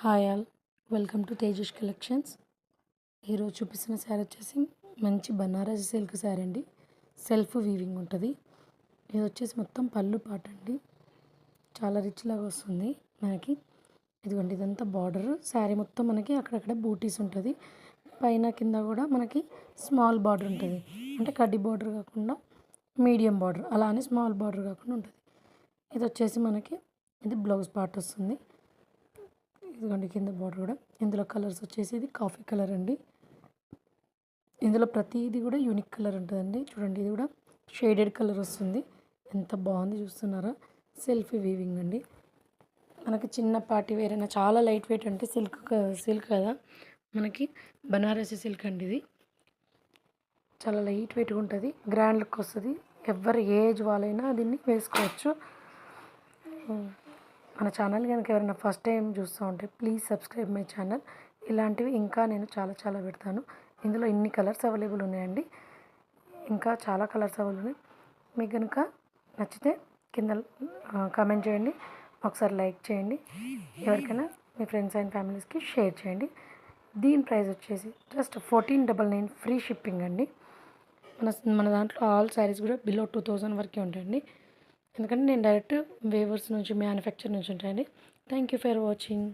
Hi all, welcome to Tejas collections. ఈరోజు చూపిస్తున్న శారీ వచ్చేసి మంచి బనారసి సిల్క్ శారీ అండి. సెల్ఫ్ వీవింగ్ ఉంటుంది. ఇది వచ్చేసి మొత్తం పళ్ళు పాట అండి. చాలా రిచ్ లాగా వస్తుంది మనకి. ఇదిగోండి, ఇదంతా బార్డర్. శారీ మొత్తం మనకి అక్కడక్కడ బూటీస్ ఉంటుంది. పైన కింద కూడా మనకి స్మాల్ బార్డర్ ఉంటుంది. అంటే కడ్డీ బార్డర్ కాకుండా మీడియం బార్డర్, అలానే స్మాల్ బార్డర్ కాకుండా ఉంటుంది. ఇది వచ్చేసి మనకి ఇది బ్లౌజ్ పార్ట్ వస్తుంది. ఇదిగోండి కింద బార్డర్ కూడా. ఇందులో కలర్స్ వచ్చేసి ఇది కాఫీ కలర్ అండి. ఇందులో ప్రతిదీ కూడా యూనిక్ కలర్ ఉంటుందండి. చూడండి, ఇది కూడా షేడెడ్ కలర్ వస్తుంది. ఎంత బాగుంది చూస్తున్నారా? సెల్ఫ్ వీవింగ్ అండి. మనకి చిన్న పార్టీ వేర్ అయినా చాలా లైట్ వెయిట్, అంటే సిల్క్ కదా మనకి, బనారసి సిల్క్ అండి. ఇది చాలా లైట్ వెయిట్గా ఉంటుంది, గ్రాండ్ లుక్ వస్తుంది. ఎవరి ఏజ్ వాళ్ళైనా దీన్ని వేసుకోవచ్చు. మన ఛానల్ కనుక ఎవరైనా ఫస్ట్ టైం చూస్తూ ఉంటే ప్లీజ్ సబ్స్క్రైబ్ మై ఛానల్. ఇలాంటివి ఇంకా నేను చాలా పెడతాను. ఇందులో ఇన్ని కలర్స్ అవైలబుల్ ఉన్నాయండి. ఇంకా చాలా కలర్స్ అవైలబుల్ ఉన్నాయి. మీకు కనుక నచ్చితే కింద కామెంట్ చేయండి, ఒకసారి లైక్ చేయండి. ఎవరికైనా మీ ఫ్రెండ్స్ అండ్ ఫ్యామిలీస్కి షేర్ చేయండి. దీని ప్రైస్ వచ్చేసి జస్ట్ 1499 ఫ్రీ షిప్పింగ్ అండి. మన దాంట్లో ఆల్ శారీస్ కూడా బిలో 2000 వరకే ఉంటాయండి. ఎందుకంటే నేను డైరెక్ట్ వేవర్స్ నుంచి, మ్యానుఫ్యాక్చర్ నుంచి ఉంటాయండి. Thank you for watching.